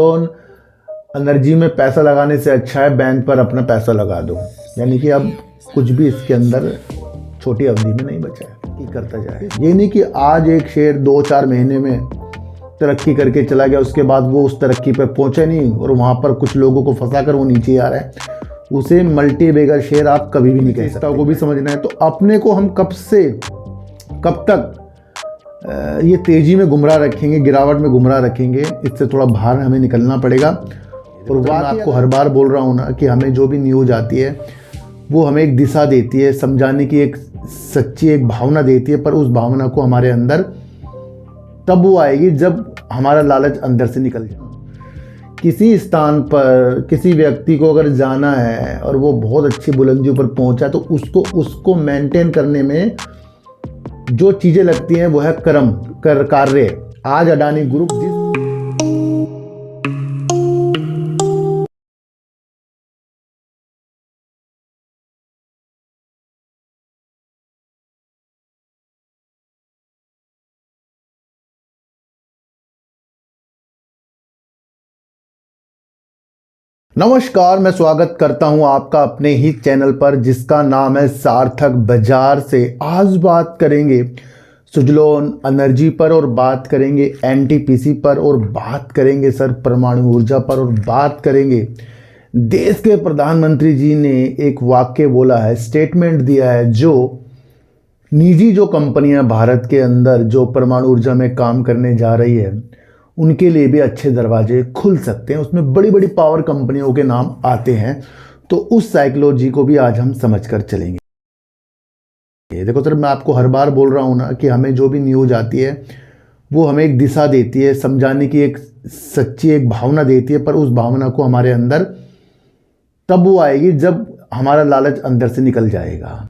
Suzlon energy में पैसा लगाने से अच्छा है बैंक पर अपना पैसा लगा दो। यानी कि अब कुछ भी इसके अंदर छोटी अवधि में नहीं बचा है कि करता जाए। ये नहीं कि आज एक शेयर 2-4 महीने में तरक्की करके चला गया, उसके बाद वो उस तरक्की पर पहुंचे नहीं और वहाँ पर कुछ लोगों को फंसा कर वो नीचे आ रहा है। उसे मल्टी बैगर शेयर आप कभी भी नहीं कह सकते। को भी समझना है तो अपने को हम कब तक ये तेज़ी में गुमराह रखेंगे, गिरावट में गुमराह रखेंगे, इससे थोड़ा बाहर हमें निकलना पड़ेगा। और मैं आपको हर बार बोल रहा हूँ ना कि हमें जो भी न्यूज़ आती है वो हमें एक दिशा देती है, समझाने की एक सच्ची एक भावना देती है, पर उस भावना को हमारे अंदर तब वो आएगी जब हमारा लालच अंदर से निकल जाए। किसी स्थान पर किसी व्यक्ति को अगर जाना है और वो बहुत अच्छी बुलंदियों पर पहुंचा तो उसको मेंटेन करने में जो चीज़ें लगती हैं वो है कार्य। आज अडानी ग्रुप नमस्कार, मैं स्वागत करता हूं आपका अपने ही चैनल पर जिसका नाम है सार्थक बाजार से। आज बात करेंगे सुजलोन एनर्जी पर और बात करेंगे एनटीपीसी पर और बात करेंगे सर परमाणु ऊर्जा पर और बात करेंगे देश के प्रधानमंत्री जी ने एक वाक्य बोला है, स्टेटमेंट दिया है, जो निजी जो कंपनियां भारत के अंदर जो परमाणु ऊर्जा में काम करने जा रही है उनके लिए भी अच्छे दरवाजे खुल सकते हैं। उसमें बड़ी बड़ी पावर कंपनियों के नाम आते हैं, तो उस साइकोलॉजी को भी आज हम समझ कर चलेंगे। देखो सर, मैं आपको हर बार बोल रहा हूँ ना कि हमें जो भी न्यूज़ आती है वो हमें एक दिशा देती है, समझाने की एक सच्ची एक भावना देती है, पर उस भावना को हमारे अंदर तब वो आएगी जब हमारा लालच अंदर से निकल जाएगा।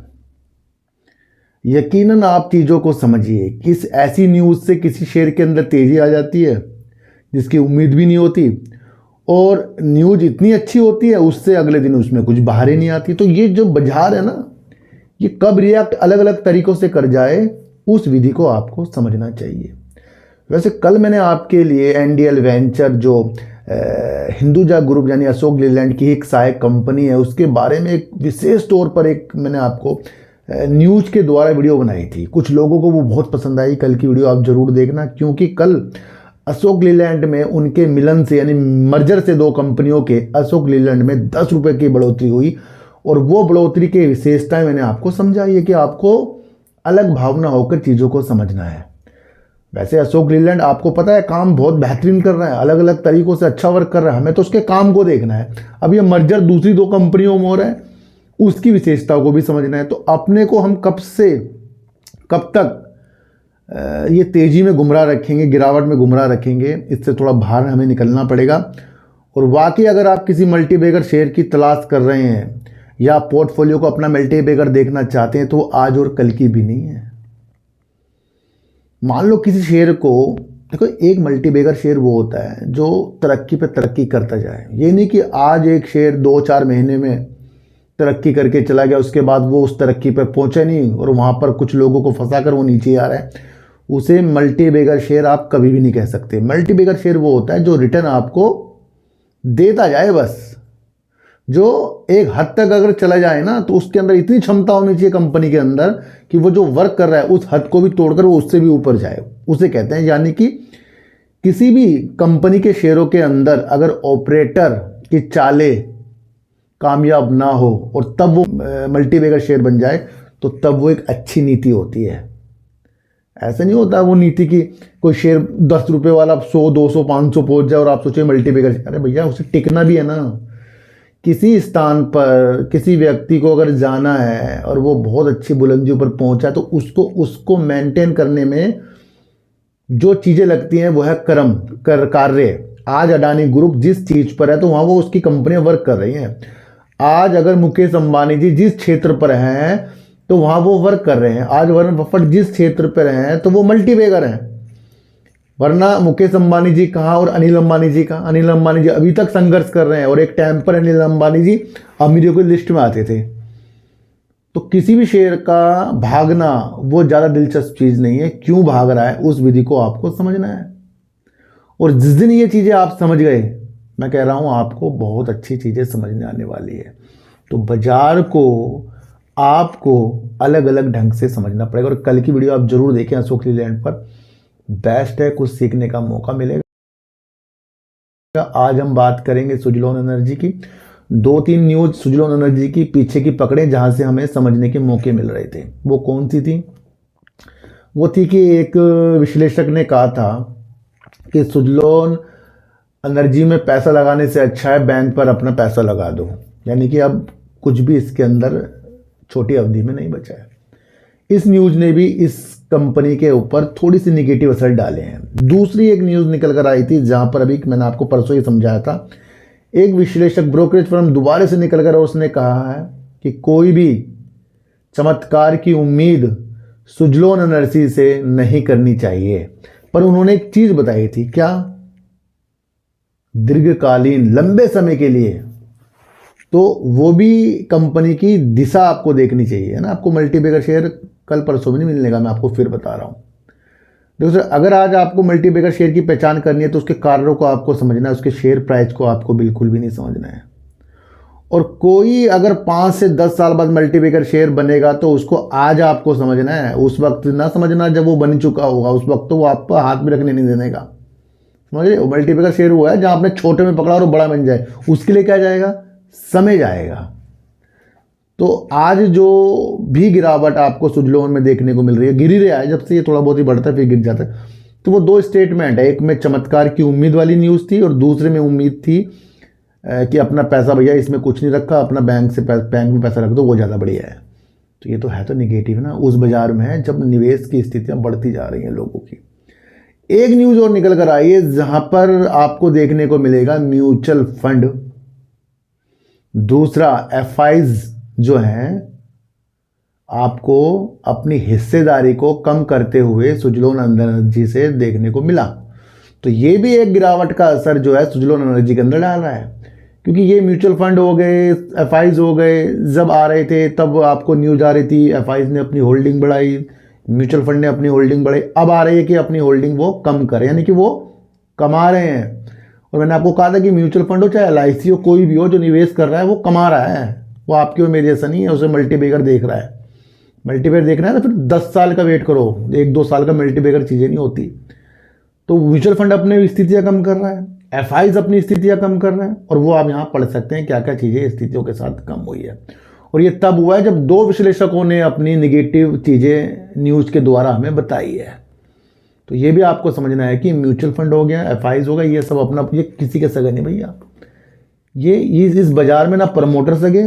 यकीनन आप चीज़ों को समझिए, किस ऐसी न्यूज़ से किसी शेयर के अंदर तेज़ी आ जाती है जिसकी उम्मीद भी नहीं होती, और न्यूज़ इतनी अच्छी होती है उससे अगले दिन उसमें कुछ बाहर ही नहीं आती। तो ये जो बाजार है ना, ये कब रिएक्ट अलग अलग तरीक़ों से कर जाए, उस विधि को आपको समझना चाहिए। वैसे कल मैंने आपके लिए एनडीएल वेंचर जो हिंदुजा ग्रुप यानी अशोक लीलैंड की एक सहायक कंपनी है उसके बारे में एक विशेष तौर पर एक मैंने आपको न्यूज़ के द्वारा वीडियो बनाई थी। कुछ लोगों को वो बहुत पसंद आई। कल की वीडियो आप ज़रूर देखना, क्योंकि कल अशोक लीलैंड में उनके मिलन से यानी मर्जर से दो कंपनियों के अशोक लीलैंड में 10 रुपये की बढ़ोतरी हुई, और वो बढ़ोतरी की विशेषताएं मैंने आपको समझाई है कि आपको अलग भावना होकर चीज़ों को समझना है। वैसे अशोक लीलैंड आपको पता है काम बहुत बेहतरीन कर रहा है, अलग अलग तरीक़ों से अच्छा वर्क कर रहा है, हमें तो उसके काम को देखना है। अब ये मर्जर दूसरी 2 कंपनियों में हो रहा है, उसकी विशेषताओं को भी समझना है। तो अपने को हम कब तक ये तेज़ी में गुमराह रखेंगे, गिरावट में गुमराह रखेंगे, इससे थोड़ा बाहर हमें निकलना पड़ेगा। और वाकई अगर आप किसी मल्टी बैगर शेयर की तलाश कर रहे हैं या पोर्टफोलियो को अपना मल्टी बैगर देखना चाहते हैं तो वो आज और कल की भी नहीं है। मान लो किसी शेयर को, देखो एक मल्टी बैगर शेयर वो होता है जो तरक्की पे तरक्की करता जाए। ये नहीं कि आज एक शेयर 2-4 महीने में तरक्की करके चला गया, उसके बाद वो उस तरक्की पर पहुंचे नहीं और वहाँ पर कुछ लोगों को फंसा कर वो नीचे आ रहा है। उसे मल्टी बैगर शेयर आप कभी भी नहीं कह सकते। मल्टी बैगर शेयर वो होता है जो रिटर्न आपको देता जाए, बस जो एक हद तक अगर चला जाए ना तो उसके अंदर इतनी क्षमता होनी चाहिए कंपनी के अंदर कि वो जो वर्क कर रहा है उस हद को भी तोड़कर वो उससे भी ऊपर जाए, उसे कहते हैं। यानी कि किसी भी कंपनी के शेयरों के अंदर अगर ऑपरेटर की चालें कामयाब ना हो और तब वो मल्टी बैगर शेयर बन जाए तो तब वो एक अच्छी नीति होती है। ऐसा नहीं होता वो नीति की कोई शेयर 10 रुपये वाला 100, 200, 500 पहुंच जाए और आप सोचे मल्टी बैगर। अरे भैया, उसे टिकना भी है ना। किसी स्थान पर किसी व्यक्ति को अगर जाना है और वो बहुत अच्छी बुलंदियों पर पहुंचा तो उसको मेंटेन करने में जो चीज़ें लगती हैं वो है कार्य। आज अडानी ग्रुप जिस चीज़ पर है तो वहाँ वो उसकी कंपनियां वर्क कर रही हैं। आज अगर मुकेश अंबानी जी जिस क्षेत्र पर हैं तो वहाँ वो वर्क कर रहे हैं। आज वरुण बफेट जिस क्षेत्र पर हैं तो वो मल्टी बैगर हैं। वरना मुकेश अंबानी जी कहाँ और अनिल अंबानी जी कहाँ? अनिल अंबानी जी अभी तक संघर्ष कर रहे हैं और एक टाइम पर अनिल अंबानी जी अमीरों की लिस्ट में आते थे। तो किसी भी शेयर का भागना वो ज़्यादा दिलचस्प चीज़ नहीं है। क्यों भाग रहा है उस विधि को आपको समझना है। और जिस दिन ये चीज़ें आप समझ गए मैं कह रहा हूँ आपको बहुत अच्छी चीज़ें समझने आने वाली है। तो बाजार को आपको अलग अलग ढंग से समझना पड़ेगा। और कल की वीडियो आप जरूर देखें अशोक लीलैंड पर, बेस्ट है, कुछ सीखने का मौका मिलेगा। आज हम बात करेंगे सुजलॉन एनर्जी की। 2-3 न्यूज सुजलॉन एनर्जी की पीछे की पकड़े जहां से हमें समझने के मौके मिल रहे थे। वो कौन सी थी? वो थी कि एक विश्लेषक ने कहा था कि सुजलॉन एनर्जी में पैसा लगाने से अच्छा है बैंक पर अपना पैसा लगा दो, यानी कि अब कुछ भी इसके अंदर छोटी अवधि में नहीं बचा है। इस न्यूज़ ने भी इस कंपनी के ऊपर थोड़ी सी निगेटिव असर डाले हैं। दूसरी एक न्यूज़ निकल कर आई थी जहां पर अभी मैंने आपको परसों ही समझाया था, एक विश्लेषक ब्रोकरेज फर्म दोबारा से निकल कर उसने कहा है कि कोई भी चमत्कार की उम्मीद सुजलॉन एनर्जी से नहीं करनी चाहिए। पर उन्होंने एक चीज़ बताई थी, क्या? दीर्घकालीन लंबे समय के लिए, तो वो भी कंपनी की दिशा आपको देखनी चाहिए, है ना। आपको मल्टीबैगर शेयर कल परसों भी नहीं मिलने का, मैं आपको फिर बता रहा हूँ। देखो सर, अगर आज आपको मल्टीबैगर शेयर की पहचान करनी है तो उसके कारणों को आपको समझना है, उसके शेयर प्राइस को आपको बिल्कुल भी नहीं समझना है। और कोई अगर 5 से 10 साल बाद मल्टीबैगर शेयर बनेगा तो उसको आज आपको समझना है, उस वक्त ना समझना जब वो बन चुका होगा। उस वक्त तो वो आपको हाथ में रखने नहीं देने का, समझिए। मल्टीबैगर शेयर हुआ है जहां आपने छोटे में पकड़ा और बड़ा बन जाए, उसके लिए क्या जाएगा? समय जाएगा। तो आज जो भी गिरावट आपको सुजलॉन में देखने को मिल रही है, गिर ही रहा है, जब से ये थोड़ा बहुत ही बढ़ता है फिर गिर जाता है। तो वो 2 स्टेटमेंट है, एक में चमत्कार की उम्मीद वाली न्यूज़ थी और दूसरे में उम्मीद थी कि अपना पैसा भैया इसमें कुछ नहीं रखा, अपना बैंक में पैसा रख दो, वो ज़्यादा बढ़िया है। तो ये तो है तो निगेटिव ना उस बाजार में है जब निवेश की स्थितियाँ बढ़ती जा रही हैं लोगों की। एक न्यूज़ और निकल कर आई है जहाँ पर आपको देखने को मिलेगा म्यूचुअल फंड, दूसरा एफआईज जो हैं आपको अपनी हिस्सेदारी को कम करते हुए सुजलॉन एनर्जी से देखने को मिला। तो ये भी एक गिरावट का असर जो है सुजलॉन एनर्जी के अंदर डाल रहा है, क्योंकि ये म्यूचुअल फंड हो गए, एफआईज हो गए, जब आ रहे थे तब आपको न्यूज़ आ रही थी एफआईज ने अपनी होल्डिंग बढ़ाई, म्यूचुअल फंड ने अपनी होल्डिंग बढ़ाई। अब आ रही है कि अपनी होल्डिंग वो कम करें, यानी कि वो कमा रहे हैं। और मैंने आपको कहा था कि म्यूचुअल फंड हो चाहे एलआईसी हो, कोई भी हो जो निवेश कर रहा है वो कमा रहा है, वो आपकी और मेरी जैसा नहीं है उसे मल्टीबैगर देख रहा है। मल्टीबैगर देखना है तो फिर 10 साल का वेट करो, 1-2 साल का मल्टीबैगर चीज़ें नहीं होती। तो म्यूचुअल फंड अपनी स्थितियाँ कम कर रहा है, एफआईज अपनी स्थितियाँ कम कर रहे हैं, और वो आप यहाँ पढ़ सकते हैं क्या क्या चीज़ें स्थितियों के साथ कम हुई है। और ये तब हुआ है जब 2 विश्लेषकों ने अपनी निगेटिव चीज़ें न्यूज़ के द्वारा हमें बताई है। तो ये भी आपको समझना है कि म्यूचुअल फंड हो गया, एफआईज हो गया, ये सब अपना, ये किसी के सगे नहीं भैया। ये इस बाजार में ना प्रमोटर सगे,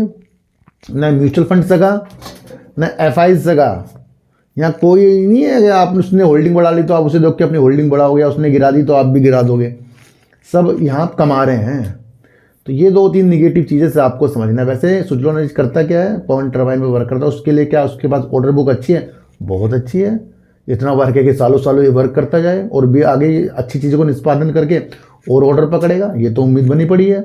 ना म्यूचुअल फंड सगा, ना एफआईज सगा। यहाँ कोई नहीं है कि आपने उसने होल्डिंग बढ़ा ली तो आप उसे देख के अपनी होल्डिंग बढ़ाओगे, उसने गिरा दी तो आप भी गिरा दोगे। सब यहाँ कमा रहे हैं। तो ये 2-3 निगेटिव चीज़ें से आपको समझना है। वैसे सुजलॉन एनर्जी करता क्या है? पवन टर्बाइन में वर्क करता है। उसके लिए क्या उसके पास ऑर्डर बुक अच्छी है? बहुत अच्छी है। इतना वर्क है कि सालों सालों ये वर्क करता जाए और भी आगे अच्छी चीज़ों को निष्पादन करके और ऑर्डर पकड़ेगा, ये तो उम्मीद बनी पड़ी है।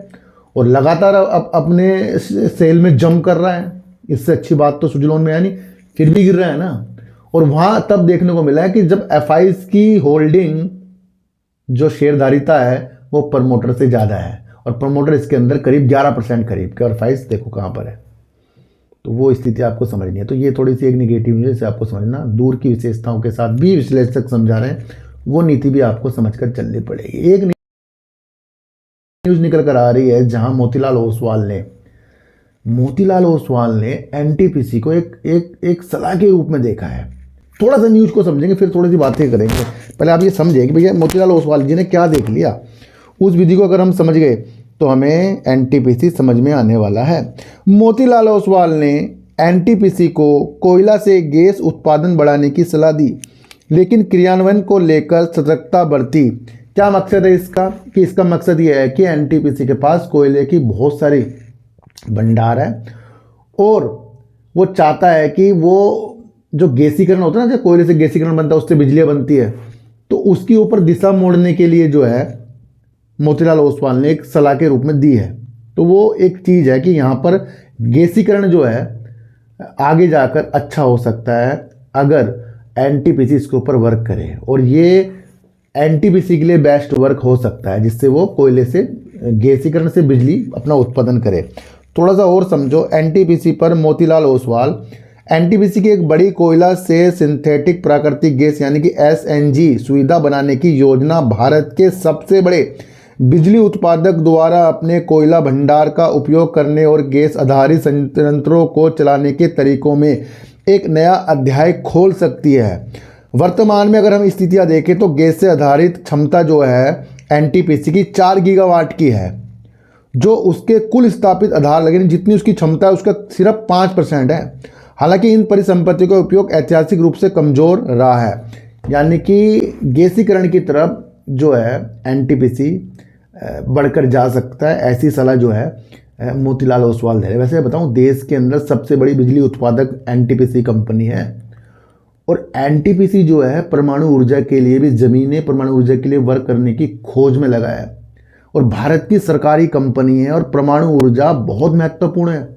और लगातार अपने सेल में जम कर रहा है, इससे अच्छी बात तो सुजलॉन में है नहीं, फिर भी गिर रहा है ना। और वहाँ तब देखने को मिला है कि जब एफआईज की होल्डिंग जो शेयरधारिता है वो प्रमोटर से ज़्यादा है, और प्रमोटर इसके अंदर करीब 11% करीब के, और एफआईज देखो कहाँ पर है। तो वो स्थिति आपको समझनी है। तो ये थोड़ी सी एक निगेटिव न्यूज़ से आपको समझना, दूर की विशेषताओं के साथ भी विश्लेषक समझा रहे हैं, वो नीति भी आपको समझकर चलनी पड़ेगी। एक न्यूज़ निकल कर आ रही है जहां मोतीलाल ओसवाल ने एनटीपीसी को एक सलाह के रूप में देखा है। थोड़ा सा न्यूज़ को समझेंगे फिर थोड़ी सी बातें करेंगे। पहले आप ये समझें कि भैया मोतीलाल ओसवाल जी ने क्या देख लिया। उस विधि को अगर हम समझ गए तो हमें एनटीपीसी समझ में आने वाला है। मोतीलाल ओसवाल ने एनटीपीसी को कोयला से गैस उत्पादन बढ़ाने की सलाह दी, लेकिन क्रियान्वयन को लेकर सतर्कता बरती। क्या मकसद है इसका? कि इसका मकसद ये है कि एनटीपीसी के पास कोयले की बहुत सारी भंडार है और वो चाहता है कि वो जो गैसीकरण होता है ना, जो कोयले से गैसीकरण बनता है उससे बिजलियाँ बनती है, तो उसके ऊपर दिशा मोड़ने के लिए जो है मोतीलाल ओसवाल ने एक सलाह के रूप में दी है। तो वो एक चीज़ है कि यहाँ पर गैसीकरण जो है आगे जाकर अच्छा हो सकता है अगर एनटीपीसी इसके ऊपर वर्क करे, और ये एनटीपीसी के लिए बेस्ट वर्क हो सकता है जिससे वो कोयले से गैसीकरण से बिजली अपना उत्पादन करे। थोड़ा सा और समझो एनटीपीसी पर मोतीलाल ओसवाल। एनटीपीसी की एक बड़ी कोयला से सिंथेटिक प्राकृतिक गैस यानी कि एसएनजी सुविधा बनाने की योजना भारत के सबसे बड़े बिजली उत्पादक द्वारा अपने कोयला भंडार का उपयोग करने और गैस आधारित संयंत्रों को चलाने के तरीकों में एक नया अध्याय खोल सकती है। वर्तमान में अगर हम स्थितियां देखें तो गैस से आधारित क्षमता जो है एनटीपीसी की 4 गीगावाट की है, जो उसके कुल स्थापित आधार लगे जितनी उसकी क्षमता है उसका सिर्फ 5% है। हालांकि इन परिसंपत्तियों का उपयोग ऐतिहासिक रूप से कमज़ोर रहा है, यानी कि गैसीकरण की तरफ जो है एनटीपीसी बढ़कर जा सकता है, ऐसी सलाह जो है मोतीलाल ओसवाल दे रहे हैं। वैसे बताऊं, देश के अंदर सबसे बड़ी बिजली उत्पादक एनटीपीसी कंपनी है और एनटीपीसी जो है परमाणु ऊर्जा के लिए भी ज़मीनें परमाणु ऊर्जा के लिए वर्क करने की खोज में लगा है और भारत की सरकारी कंपनी है और परमाणु ऊर्जा बहुत महत्वपूर्ण है,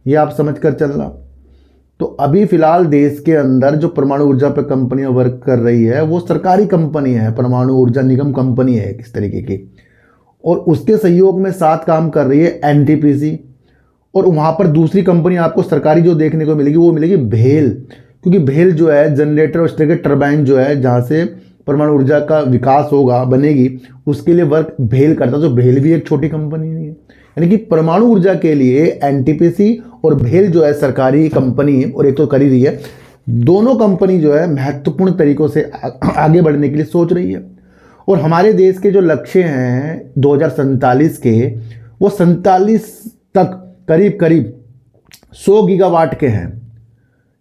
ये आप समझ कर चलना। तो अभी फ़िलहाल देश के अंदर जो परमाणु ऊर्जा पर कंपनियां वर्क कर रही है वो सरकारी कंपनी है, परमाणु ऊर्जा निगम कंपनी है किस तरीके की, और उसके सहयोग में साथ काम कर रही है एनटीपीसी। और वहाँ पर दूसरी कंपनी आपको सरकारी जो देखने को मिलेगी वो मिलेगी भेल, क्योंकि भेल जो है जनरेटर और इस तरह के टरबाइन जो है जहाँ से परमाणु ऊर्जा का विकास होगा बनेगी उसके लिए वर्क भेल करता है। तो भेल भी एक छोटी कंपनी नहीं है, यानी कि परमाणु ऊर्जा के लिए एनटीपीसी और भेल जो है सरकारी कंपनी और एक तो कर ही रही है, दोनों कंपनी जो है महत्वपूर्ण तरीकों से आगे बढ़ने के लिए सोच रही है। और हमारे देश के जो लक्ष्य हैं 2047 के, वो 47 तक करीब करीब 100 गीगावाट के हैं,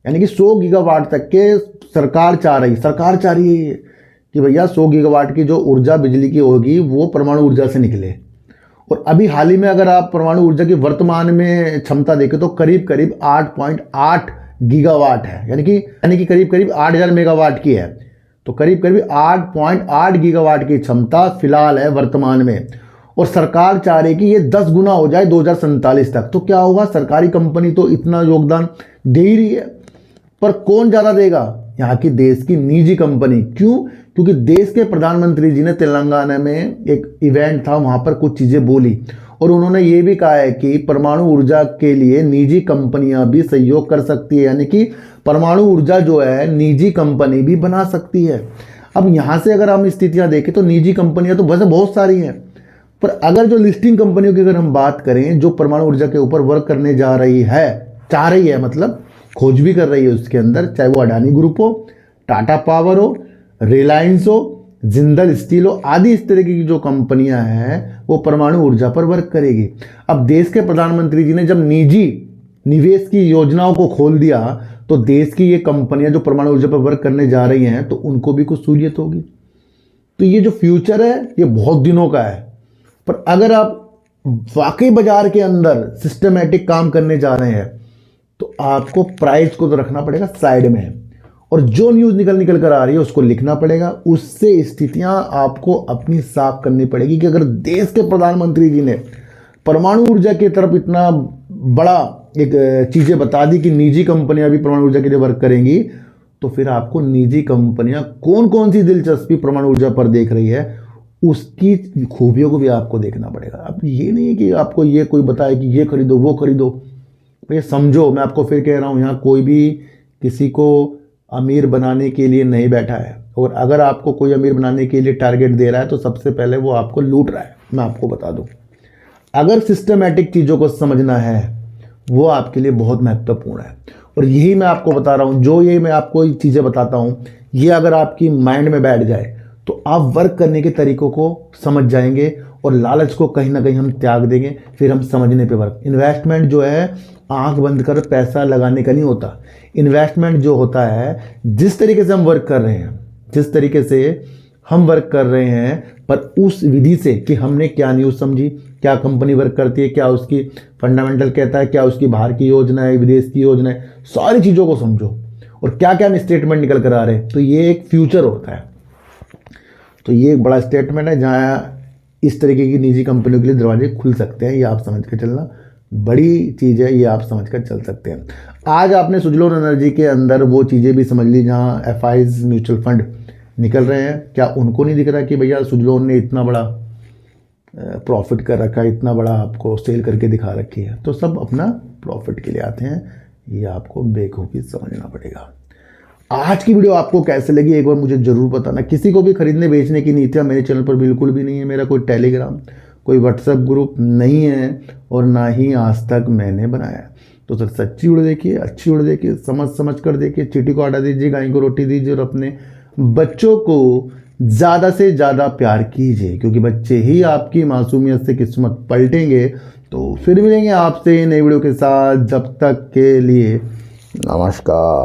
यानी कि 100 गीगावाट तक के सरकार चाह रही है कि भैया 100 गीगावाट की जो ऊर्जा बिजली की होगी वो परमाणु ऊर्जा से निकले। और अभी हाल ही में अगर आप परमाणु ऊर्जा की वर्तमान में क्षमता देखें तो करीब करीब 8.8 गीगावाट है, यानी कि करीब करीब 8000 मेगावाट की है। तो करीब करीब 8.8 गीगावाट की क्षमता फिलहाल है वर्तमान में, और सरकार चाह रही है कि ये 10 गुना हो जाए 2047 तक। तो क्या होगा, सरकारी कंपनी तो इतना योगदान दे ही रही है, पर कौन ज़्यादा देगा? यहाँ की देश की निजी कंपनी। क्यों? क्योंकि देश के प्रधानमंत्री जी ने तेलंगाना में एक इवेंट था, वहाँ पर कुछ चीज़ें बोली और उन्होंने ये भी कहा है कि परमाणु ऊर्जा के लिए निजी कंपनियां भी सहयोग कर सकती है, यानी कि परमाणु ऊर्जा जो है निजी कंपनी भी बना सकती है। अब यहाँ से अगर हम स्थितियाँ देखें तो निजी कंपनियां तो वैसे बहुत सारी हैं, पर अगर जो लिस्टिंग कंपनियों की अगर हम बात करें जो परमाणु ऊर्जा के ऊपर वर्क करने चाह रही है, मतलब खोज भी कर रही है उसके अंदर, चाहे वो अडानी ग्रुप हो, टाटा पावर हो, रिलायंस हो, जिंदल स्टील हो आदि, इस तरह की जो कंपनियां हैं वो परमाणु ऊर्जा पर वर्क करेगी। अब देश के प्रधानमंत्री जी ने जब निजी निवेश की योजनाओं को खोल दिया तो देश की ये कंपनियां जो परमाणु ऊर्जा पर वर्क करने जा रही हैं तो उनको भी कुछ सहूलियत होगी। तो ये जो फ्यूचर है ये बहुत दिनों का है, पर अगर आप वाकई बाजार के अंदर सिस्टमेटिक काम करने जा रहे हैं तो आपको प्राइस को तो रखना पड़ेगा साइड में, और जो न्यूज़ निकल कर आ रही है उसको लिखना पड़ेगा। उससे स्थितियां आपको अपनी साफ करनी पड़ेगी कि अगर देश के प्रधानमंत्री जी ने परमाणु ऊर्जा की तरफ इतना बड़ा एक चीज़ें बता दी कि निजी कंपनियां भी परमाणु ऊर्जा के लिए वर्क करेंगी, तो फिर आपको निजी कंपनियां कौन कौन सी दिलचस्पी परमाणु ऊर्जा पर देख रही है उसकी खूबियों को भी आपको देखना पड़ेगा। अब ये नहीं है कि आपको ये कोई बताए कि ये खरीदो वो खरीदो। भैया समझो, मैं आपको फिर कह रहा हूँ, यहाँ कोई भी किसी को अमीर बनाने के लिए नहीं बैठा है, और अगर आपको कोई अमीर बनाने के लिए टारगेट दे रहा है तो सबसे पहले वो आपको लूट रहा है। मैं आपको बता दूं, अगर सिस्टमेटिक चीज़ों को समझना है वो आपके लिए बहुत महत्वपूर्ण है। और यही मैं आपको बता रहा हूँ, जो ये मैं आपको चीज़ें बताता हूँ ये अगर आपकी माइंड में बैठ जाए तो आप वर्क करने के तरीकों को समझ जाएंगे और लालच को कहीं ना कहीं हम त्याग देंगे, फिर हम समझने पे वर्क। इन्वेस्टमेंट जो है आंख बंद कर पैसा लगाने का नहीं होता। इन्वेस्टमेंट जो होता है जिस तरीके से हम वर्क कर रहे हैं, जिस तरीके से हम वर्क कर रहे हैं, पर उस विधि से कि हमने क्या न्यूज़ समझी, क्या कंपनी वर्क करती है, क्या उसकी फंडामेंटल कहता है, क्या उसकी बाहर की योजना है, विदेश की योजना है, सारी चीज़ों को समझो और क्या क्या स्टेटमेंट निकल कर आ रहे हैं। तो ये एक फ्यूचर होता है। तो ये एक बड़ा स्टेटमेंट है जहाँ इस तरीके की निजी कंपनियों के लिए दरवाजे खुल सकते हैं। ये आप समझ कर चलना, बड़ी चीज़ है, ये आप समझ कर चल सकते हैं। आज आपने सुजलोन एनर्जी के अंदर वो चीज़ें भी समझ ली जहाँ एफआईज म्यूचुअल फंड निकल रहे हैं। क्या उनको नहीं दिख रहा कि भैया सुजलोन ने इतना बड़ा प्रॉफिट कर रखा है, इतना बड़ा आपको सेल करके दिखा रखी है, तो सब अपना प्रॉफिट के लिए आते हैं। ये आपको बेवकूफ़ी समझना पड़ेगा। आज की वीडियो आपको कैसे लगी एक बार मुझे ज़रूर बताना। किसी को भी खरीदने बेचने की नीतियाँ मेरे चैनल पर बिल्कुल भी नहीं है। मेरा कोई टेलीग्राम, कोई व्हाट्सएप ग्रुप नहीं है और ना ही आज तक मैंने बनाया। तो सर सच्ची वीडियो देखिए, अच्छी वीडियो देखिए, समझ कर देखिए। चींटी को आटा दीजिए, गाय को रोटी दीजिए और अपने बच्चों को ज़्यादा से ज़्यादा प्यार कीजिए, क्योंकि बच्चे ही आपकी मासूमियत से किस्मत पलटेंगे। तो फिर मिलेंगे आपसे नई वीडियो के साथ, जब तक के लिए नमस्कार।